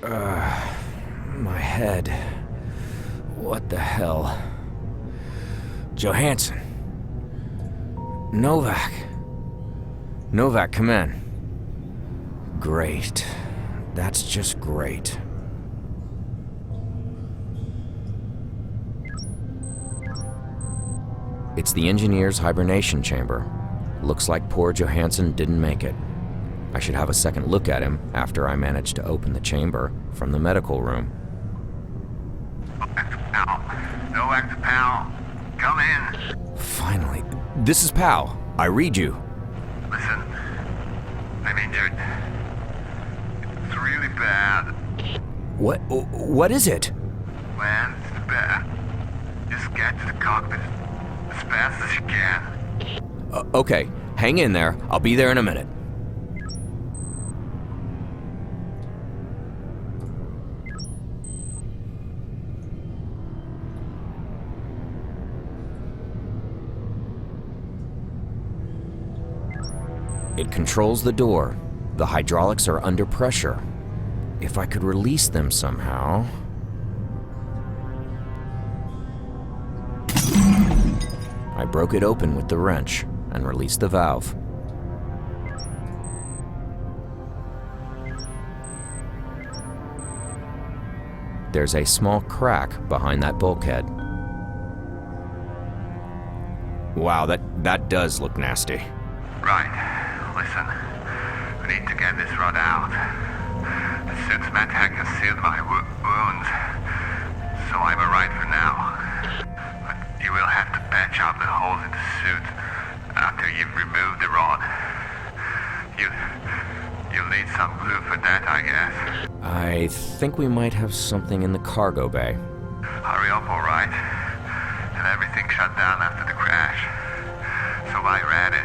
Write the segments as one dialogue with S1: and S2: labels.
S1: My head. What the hell? Johansson. Novak. Novak, come in. Great. That's just great. It's the engineer's hibernation chamber. Looks like poor Johansson didn't make it. I should have a second look at him after I manage to open the chamber from the medical room.
S2: Novak to Powell. Come in.
S1: Finally. This is Powell. I read you.
S2: Listen, I'm injured. It's really bad.
S1: What is it?
S2: Man, it's bad. Just get to the cockpit as fast as you can.
S1: Okay, hang in there. I'll be there in a minute. It controls the door. The hydraulics are under pressure. If I could release them somehow... I broke it open with the wrench and released the valve. There's a small crack behind that bulkhead. Wow, that does look nasty.
S2: Right. Listen, we need to get this rod out. The suit's medtech has sealed my wounds, so I'm alright for now. But you will have to patch up the holes in the suit after you've removed the rod. You'll need some glue for that, I guess.
S1: I think we might have something in the cargo bay.
S2: Hurry up, alright? And everything shut down after the crash. So I read it.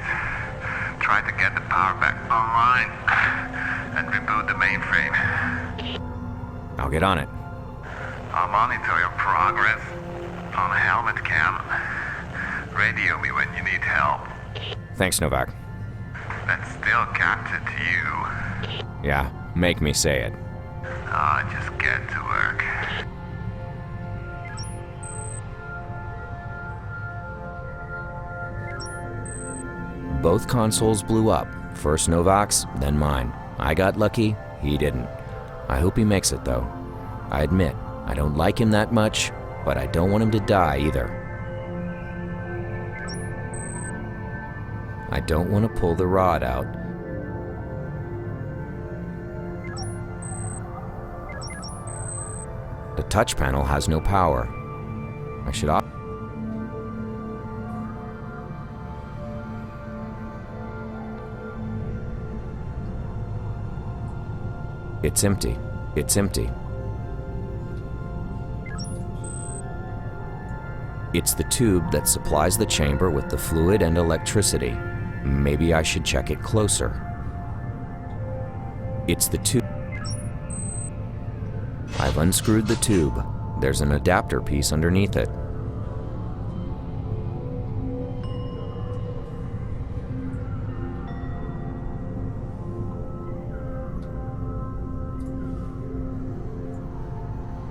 S2: Try to get the power back online and reboot the mainframe.
S1: I'll get on it.
S2: I'll monitor your progress on a helmet cam. Radio me when you need help.
S1: Thanks, Novak.
S2: That's still captain to you.
S1: Yeah, make me say it.
S2: Just get to work.
S1: Both consoles blew up. First Novak's, then mine. I got lucky, he didn't. I hope he makes it, though. I admit, I don't like him that much, but I don't want him to die either. I don't want to pull the rod out. The touch panel has no power. I should It's empty. It's empty. It's the tube that supplies the chamber with the fluid and electricity. Maybe I should check it closer. It's the tube. I've unscrewed the tube. There's an adapter piece underneath it.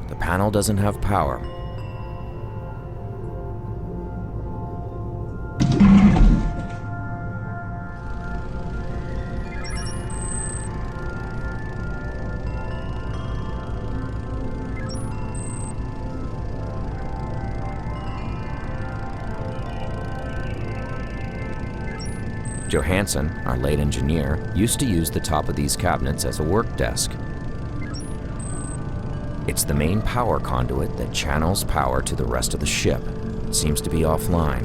S1: The panel doesn't have power. Johansson, our late engineer, used to use the top of these cabinets as a work desk. It's the main power conduit that channels power to the rest of the ship. It seems to be offline.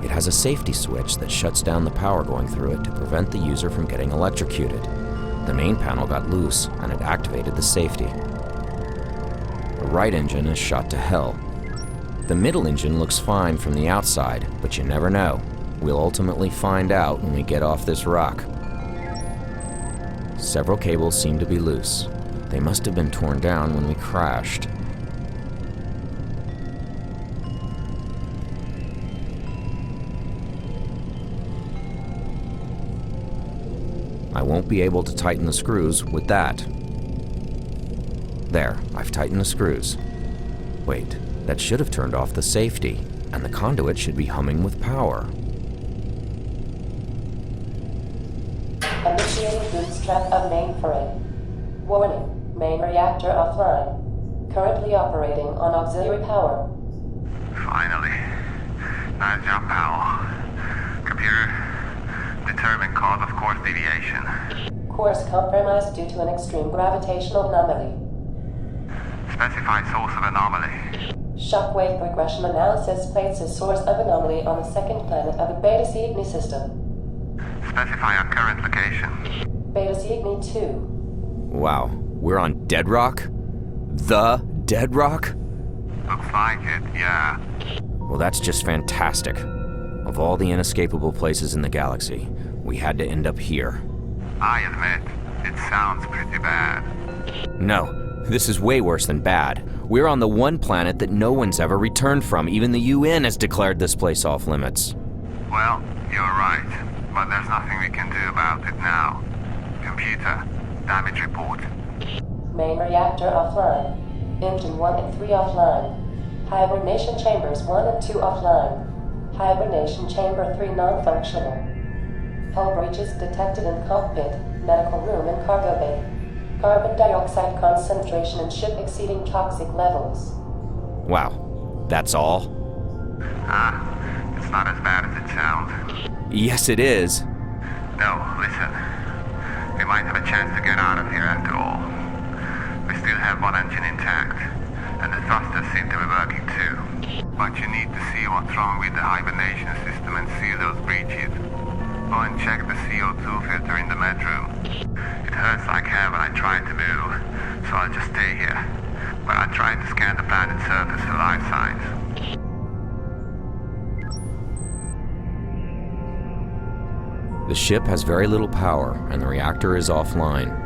S1: It has a safety switch that shuts down the power going through it to prevent the user from getting electrocuted. The main panel got loose, and it activated the safety. The right engine is shot to hell. The middle engine looks fine from the outside, but you never know. We'll ultimately find out when we get off this rock. Several cables seem to be loose. They must have been torn down when we crashed. I won't be able to tighten the screws with that. There, I've tightened the screws. Wait, that should have turned off the safety, and the conduit should be humming with power.
S3: Initiating bootstrap of mainframe. Warning, main reactor offline. Currently operating on auxiliary power.
S2: Finally. Nice job, Powell. Computer, determine cause of course deviation.
S3: Course compromised due to an extreme gravitational anomaly.
S2: Specify source of anomaly.
S3: Shockwave regression analysis places source of anomaly on the second planet of the Beta Cygni system.
S2: Specify our current location.
S3: Beta Cygni 2.
S1: Wow, we're on Deadrock? The Deadrock?
S2: Looks like it, yeah.
S1: Well, that's just fantastic. Of all the inescapable places in the galaxy, we had to end up here.
S2: I admit, it sounds pretty bad.
S1: No, this is way worse than bad. We're on the one planet that no one's ever returned from. Even the UN has declared this place off limits.
S2: Well, you're right, but there's nothing we can do about it now. Computer, damage report.
S3: Main reactor offline. Engine 1 and 3 offline. Hibernation chambers 1 and 2 offline. Hibernation chamber 3 non-functional. Hull breaches detected in cockpit, medical room and cargo bay. Carbon dioxide concentration in ship exceeding toxic levels.
S1: Wow, that's all?
S2: It's not as bad as it sounds.
S1: Yes, it is.
S2: No, listen. We might have a chance to get out of here after all. We still have one engine intact, and the thrusters seem to be working too. But you need to see what's wrong with the hibernation system and seal those breaches. Go and check the CO2 filter in the med room. It hurts like hell when I try to move, so I'll just stay here. But I'll try to scan the planet's surface for life signs.
S1: The ship has very little power, and the reactor is offline.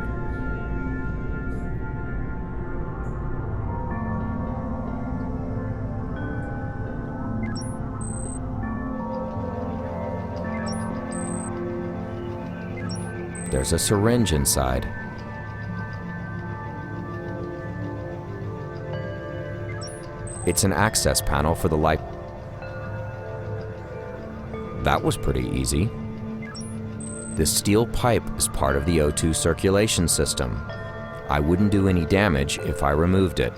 S1: There's a syringe inside. It's an access panel for the light. That was pretty easy. This steel pipe is part of the O2 circulation system. I wouldn't do any damage if I removed it.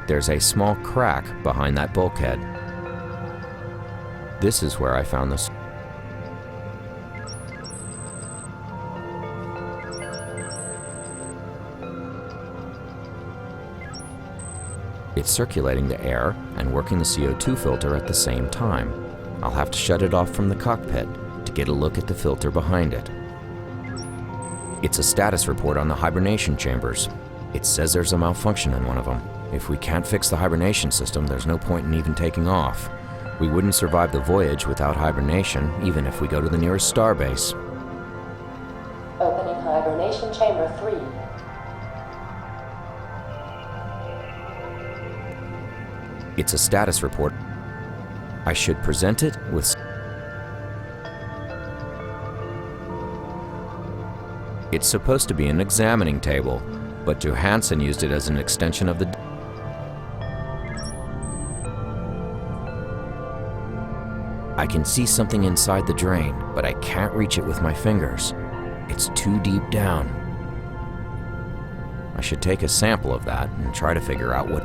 S1: There's a small crack behind that bulkhead. This is where I found this. It's circulating the air and working the CO2 filter at the same time. I'll have to shut it off from the cockpit to get a look at the filter behind it. It's a status report on the hibernation chambers. It says there's a malfunction in one of them. If we can't fix the hibernation system, there's no point in even taking off. We wouldn't survive the voyage without hibernation, even if we go to the nearest starbase.
S3: Opening hibernation chamber 3.
S1: It's a status report. I should present it with... It's supposed to be an examining table, but Johansson used it as an extension of the... I can see something inside the drain, but I can't reach it with my fingers. It's too deep down. I should take a sample of that and try to figure out what...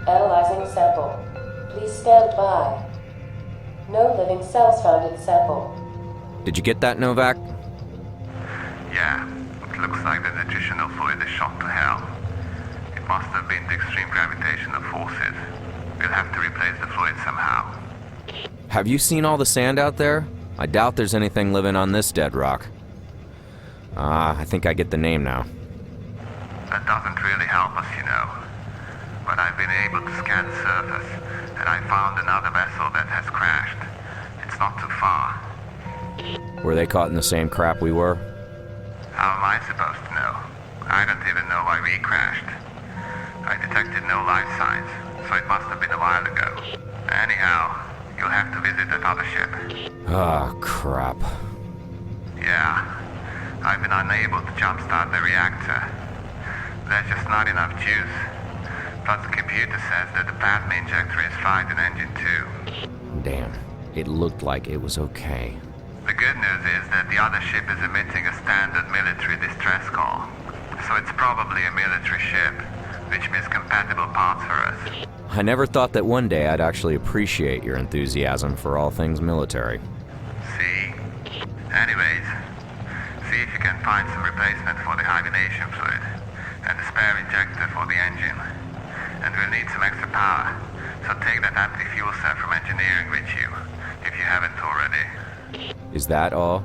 S3: Analyzing sample. Please stand by. No living cells found in sample.
S1: Did you get that, Novak?
S2: Yeah, it looks like the nutritional fluid is shot to hell. It must have been the extreme gravitational forces. We'll have to replace the fluid somehow.
S1: Have you seen all the sand out there? I doubt there's anything living on this Deadrock. I think I get the name now.
S2: That doesn't really help us, you know. But I've been able to scan the surface, and I found another vessel that has crashed. It's not too far.
S1: Were they caught in the same crap we were?
S2: re-crashed. I detected no life signs, so it must have been a while ago. Anyhow, you'll have to visit that other ship.
S1: Ah, crap.
S2: Yeah, I've been unable to jumpstart the reactor. There's just not enough juice. Plus the computer says that the plasma injector is fried in engine 2.
S1: Damn, it looked like it was okay.
S2: The good news is that the other ship is emitting a standard military distress call. So it's probably a military ship, which means compatible parts for us.
S1: I never thought that one day I'd actually appreciate your enthusiasm for all things military.
S2: See? Anyways, see if you can find some replacement for the hibernation fluid and a spare injector for the engine. And we'll need some extra power, so take that empty fuel cell from engineering with you, if you haven't already.
S1: Is that all?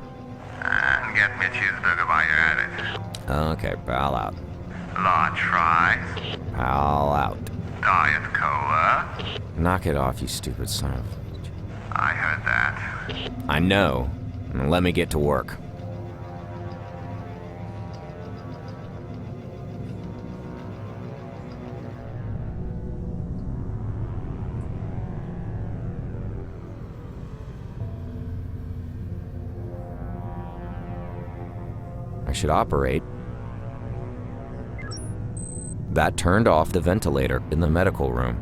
S2: And get me a cheeseburger while you're at it.
S1: Okay, pal out.
S2: Large fries.
S1: Pal out.
S2: Diet Cola.
S1: Knock it off, you stupid son of...
S2: I heard that.
S1: I know. Let me get to work. I should operate. That turned off the ventilator in the medical room.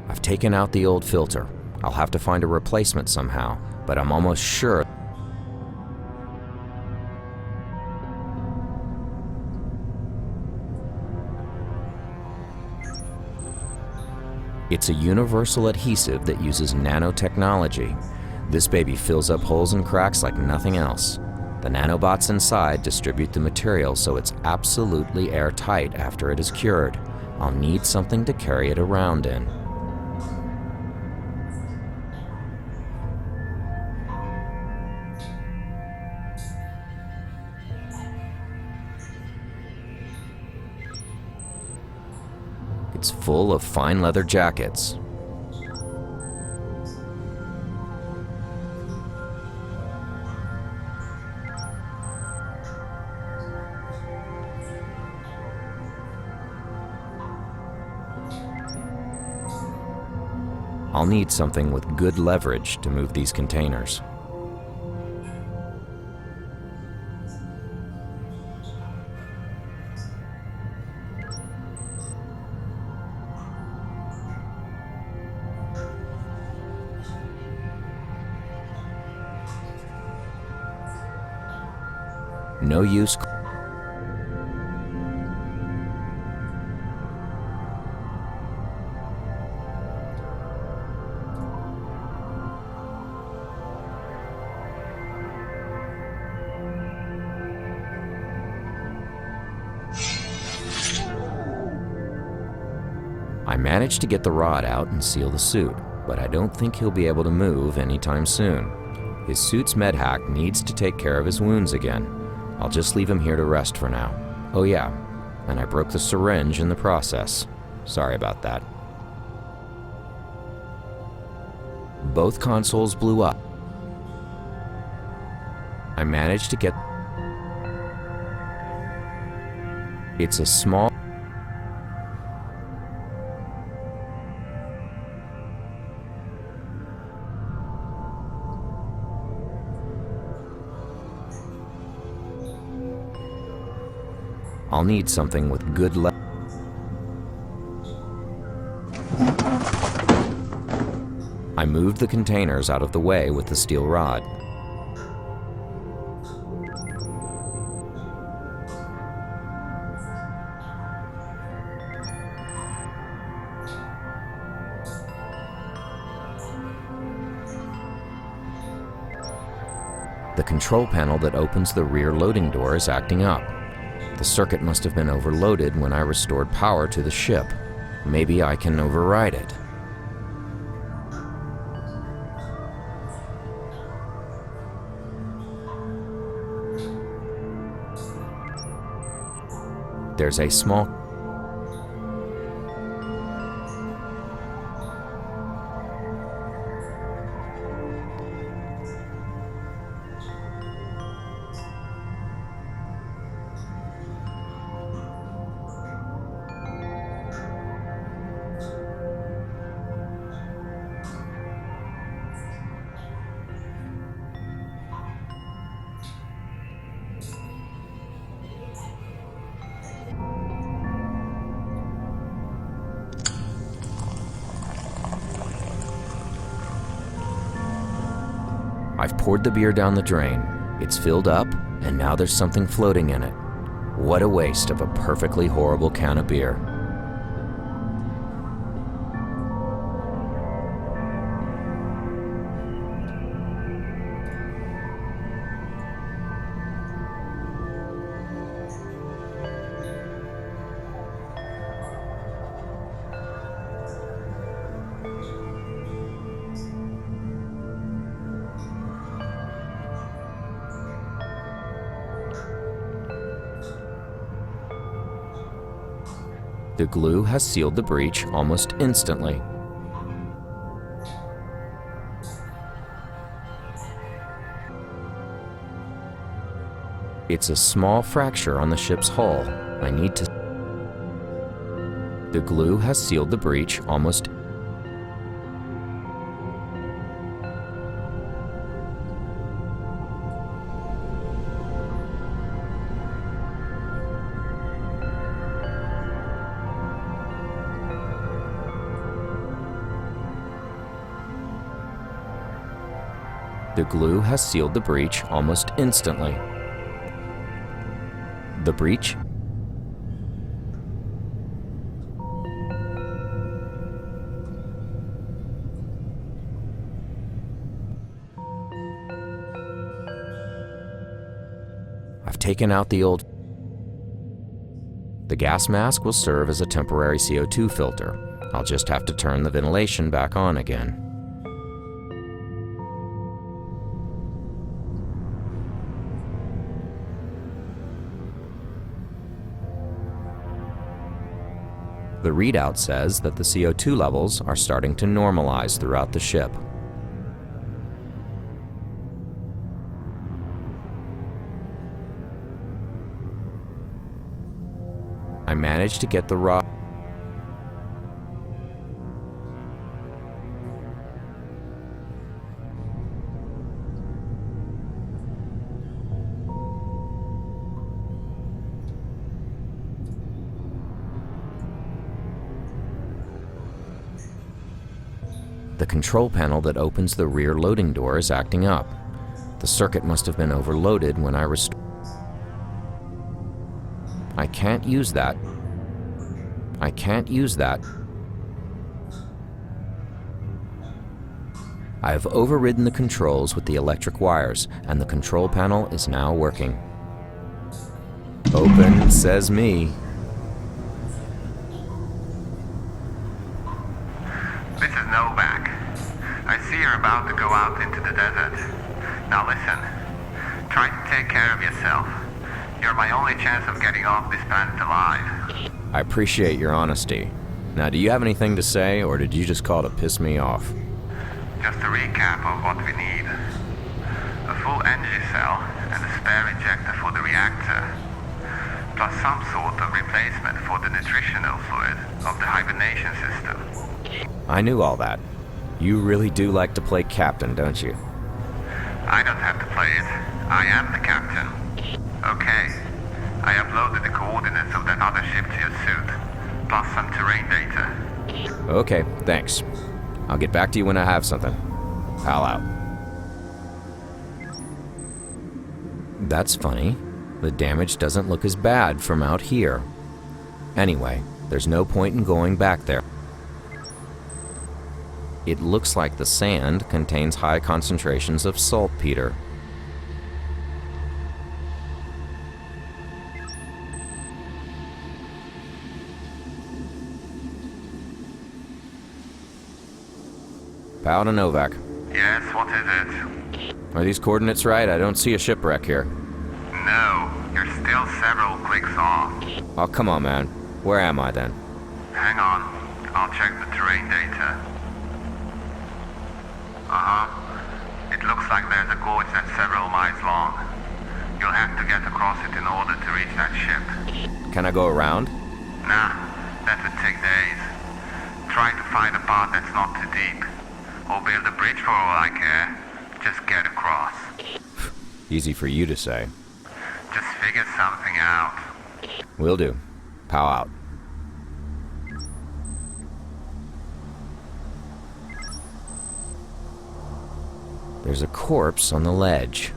S1: I've taken out the old filter. I'll have to find a replacement somehow, but I'm almost sure it's a universal adhesive that uses nanotechnology. This baby fills up holes and cracks like nothing else. The nanobots inside distribute the material so it's absolutely airtight after it is cured. I'll need something to carry it around in. It's full of fine leather jackets. I'll need something with good leverage to move these containers. No use. I managed to get the rod out and seal the suit, but I don't think he'll be able to move anytime soon. His suit's medhack needs to take care of his wounds again. I'll just leave him here to rest for now. Oh yeah, and I broke the syringe in the process. Sorry about that. Both consoles blew up. I managed to get... It's a small... I'll need something with good I moved the containers out of the way with the steel rod. The control panel that opens the rear loading door is acting up. The circuit must have been overloaded when I restored power to the ship. Maybe I can override it. There's a small... I've poured the beer down the drain. It's filled up, and now there's something floating in it. What a waste of a perfectly horrible can of beer. The glue has sealed the breach almost instantly. It's a small fracture on the ship's hull. I need to... The glue has sealed the breach almost... The glue has sealed the breach almost instantly. The breach? I've taken out the old... The gas mask will serve as a temporary CO2 filter. I'll just have to turn the ventilation back on again. The readout says that the CO2 levels are starting to normalize throughout the ship. I managed to get the raw... The control panel that opens the rear loading door is acting up. The circuit must have been overloaded when I restored. I can't use that. I can't use that. I have overridden the controls with the electric wires, and the control panel is now working. Open, says me.
S2: This is Novak. I see you're about to go out into the desert. Now listen, try to take care of yourself. You're my only chance of getting off this planet alive.
S1: I appreciate your honesty. Now, do you have anything to say, or did you just call to piss me off?
S2: Just a recap of what we need. A full energy cell and a spare injector for the reactor. Plus some sort of replacement for the nutritional fluid of the hibernation system.
S1: I knew all that. You really do like to play captain, don't you?
S2: I don't have to play it. I am the captain. Okay. I uploaded the coordinates of that other ship to your suit, plus some terrain data.
S1: Okay, thanks. I'll get back to you when I have something. Pal out. That's funny. The damage doesn't look as bad from out here. Anyway, there's no point in going back there. It looks like the sand contains high concentrations of saltpeter. Powell to Novak.
S2: Yes, what is it?
S1: Are these coordinates right? I don't see a shipwreck here.
S2: No, you're still several clicks off.
S1: Oh, come on, man. Where am I then?
S2: Hang on, I'll check the terrain data. It looks like there's a gorge that's several miles long. You'll have to get across it in order to reach that ship.
S1: Can I go around?
S2: Nah, that would take days. Try to find a part that's not too deep. Or build a bridge for all I care. Just get across.
S1: Easy for you to say.
S2: Just figure something out.
S1: Will do. Pow out. There's a corpse on the ledge.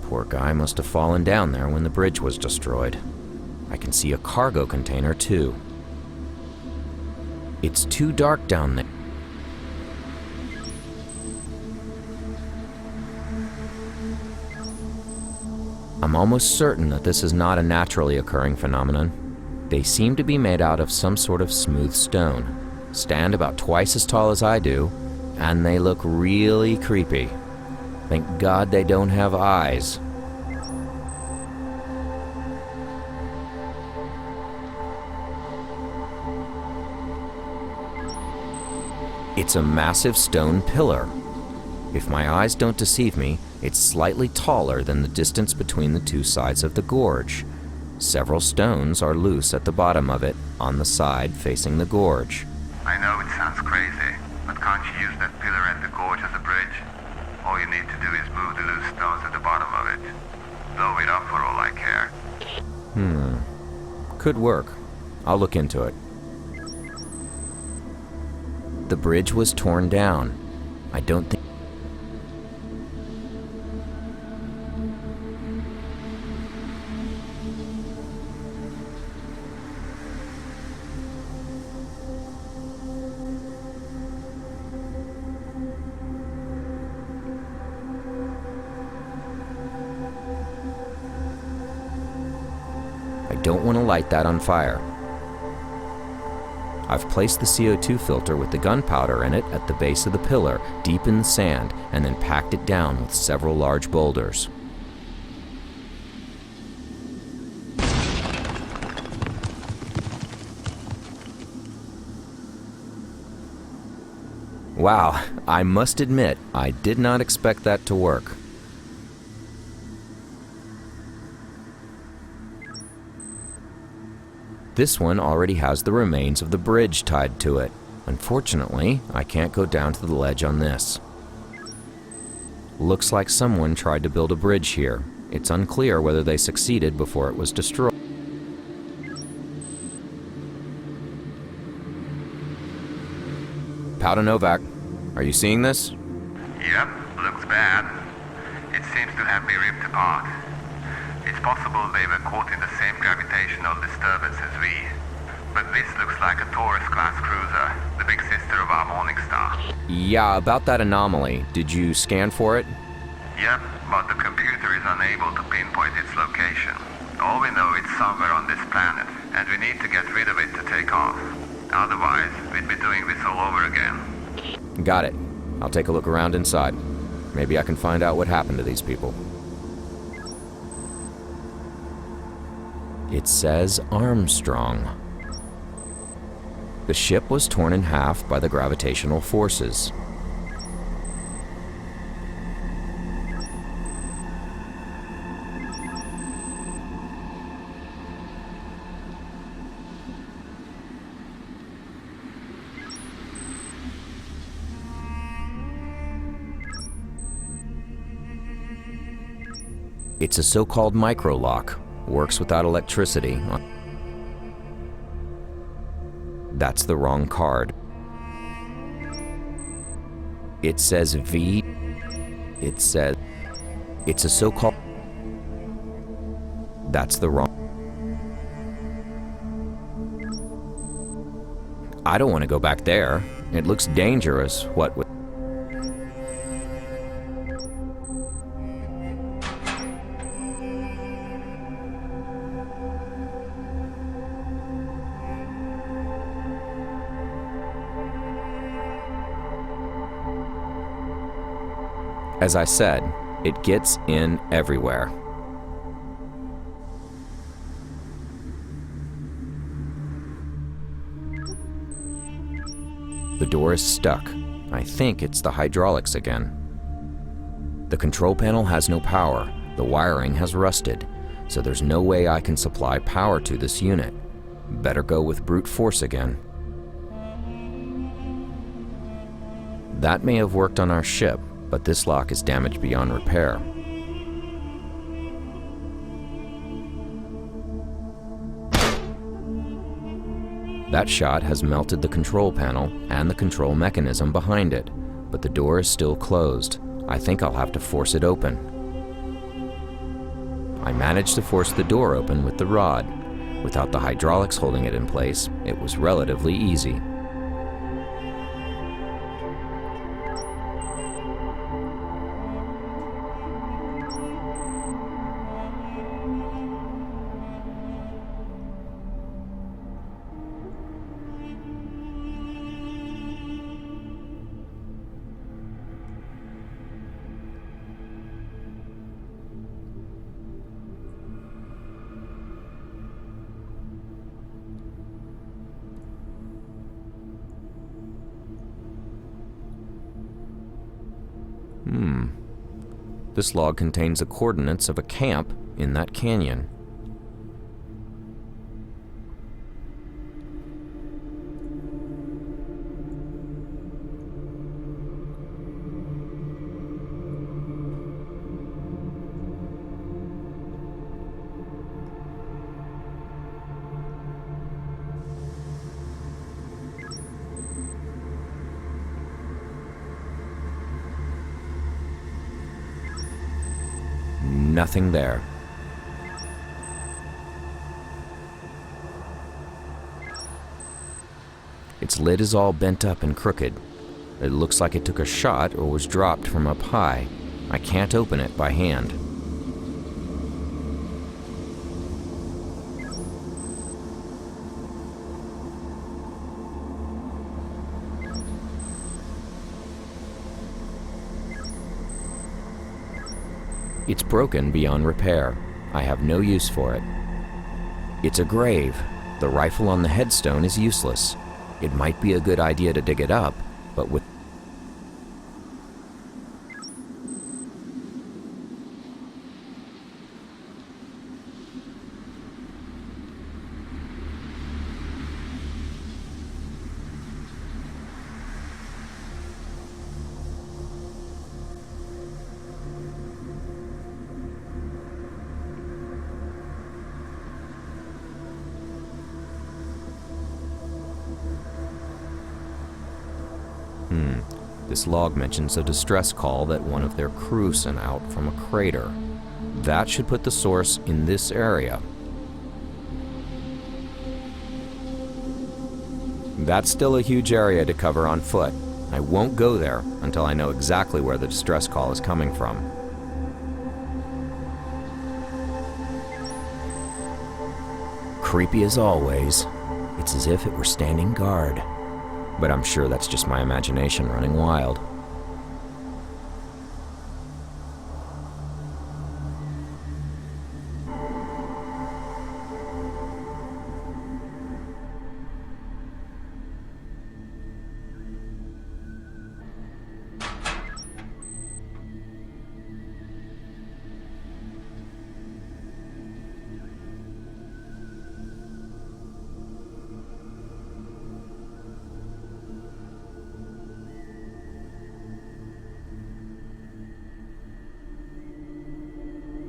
S1: Poor guy must have fallen down there when the bridge was destroyed. I can see a cargo container too. It's too dark down there. I'm almost certain that this is not a naturally occurring phenomenon. They seem to be made out of some sort of smooth stone, stand about twice as tall as I do, and they look really creepy. Thank God they don't have eyes. It's a massive stone pillar. If my eyes don't deceive me, it's slightly taller than the distance between the two sides of the gorge. Several stones are loose at the bottom of it, on the side facing the gorge.
S2: I know it sounds crazy, but can't you use that pillar at the gorge as a bridge? All you need to do is move the loose stones at the bottom of it. Blow it up for all I care.
S1: Could work. I'll look into it. The bridge was torn down. I don't think... I don't want to light that on fire. I've placed the CO2 filter with the gunpowder in it at the base of the pillar, deep in the sand, and then packed it down with several large boulders. Wow, I must admit, I did not expect that to work. This one already has the remains of the bridge tied to it. Unfortunately, I can't go down to the ledge on this. Looks like someone tried to build a bridge here. It's unclear whether they succeeded before it was destroyed. Powell to Novak, are you seeing this?
S2: Yep, looks bad. It seems to have been ripped apart. It's possible they were caught in the same gravitational disturbance as we. But this looks like a Taurus-class cruiser, the big sister of our Morningstar.
S1: Yeah, about that anomaly. Did you scan for it?
S2: Yep, but the computer is unable to pinpoint its location. All we know it's somewhere on this planet, and we need to get rid of it to take off. Otherwise, we'd be doing this all over again.
S1: Got it. I'll take a look around inside. Maybe I can find out what happened to these people. It says Armstrong. The ship was torn in half by the gravitational forces. It's a so-called micro-lock. Works without electricity. That's the wrong card. It says V. It says... It's a so-called... That's the wrong... I don't want to go back there. It looks dangerous, what with... As I said, it gets in everywhere. The door is stuck. I think it's the hydraulics again. The control panel has no power. The wiring has rusted, so there's no way I can supply power to this unit. Better go with brute force again. That may have worked on our ship, but this lock is damaged beyond repair. That shot has melted the control panel and the control mechanism behind it, but the door is still closed. I think I'll have to force it open. I managed to force the door open with the rod. Without the hydraulics holding it in place, it was relatively easy. This log contains the coordinates of a camp in that canyon. Nothing there. Its lid is all bent up and crooked. It looks like it took a shot or was dropped from up high. I can't open it by hand. It's broken beyond repair. I have no use for it. It's a grave. The rifle on the headstone is useless. It might be a good idea to dig it up, but with This log mentions a distress call that one of their crew sent out from a crater. That should put the source in this area. That's still a huge area to cover on foot. I won't go there until I know exactly where the distress call is coming from. Creepy as always. It's as if it were standing guard. But I'm sure that's just my imagination running wild.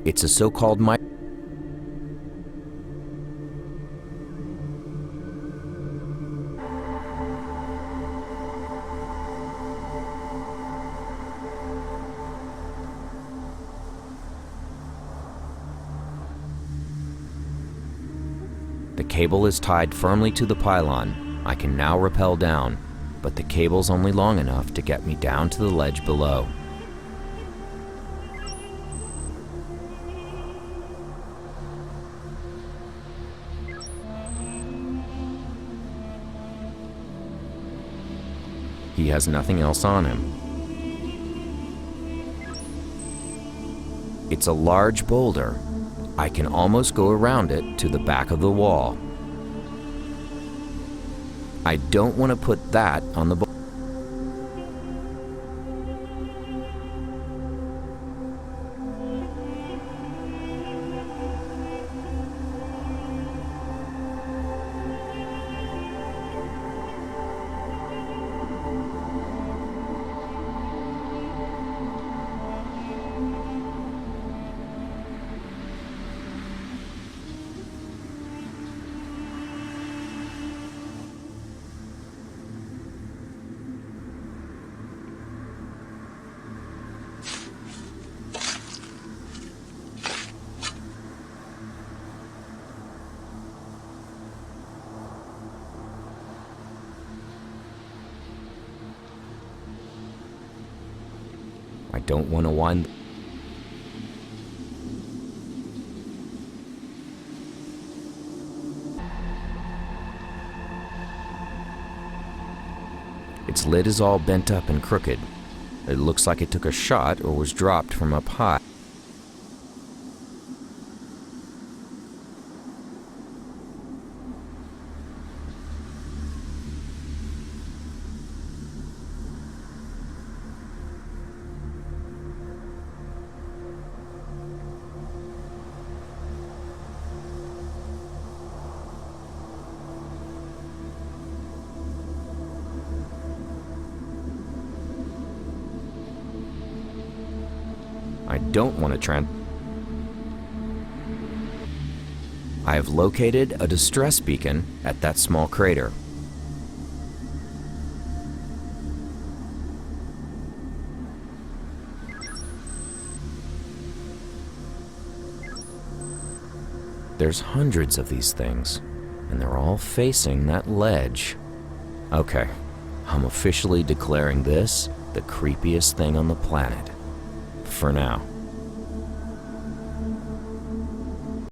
S1: It's a so-called The cable is tied firmly to the pylon. I can now rappel down, but the cable's only long enough to get me down to the ledge below. He has nothing else on him. It's a large boulder. I can almost go around it to the back of the wall. I don't want to put that on the boulder. don't want to wind... Its lid is all bent up and crooked. It looks like it took a shot or was dropped from up high. I don't want to I have located a distress beacon at that small crater. There's hundreds of these things, and they're all facing that ledge. Okay, I'm officially declaring this the creepiest thing on the planet. For now.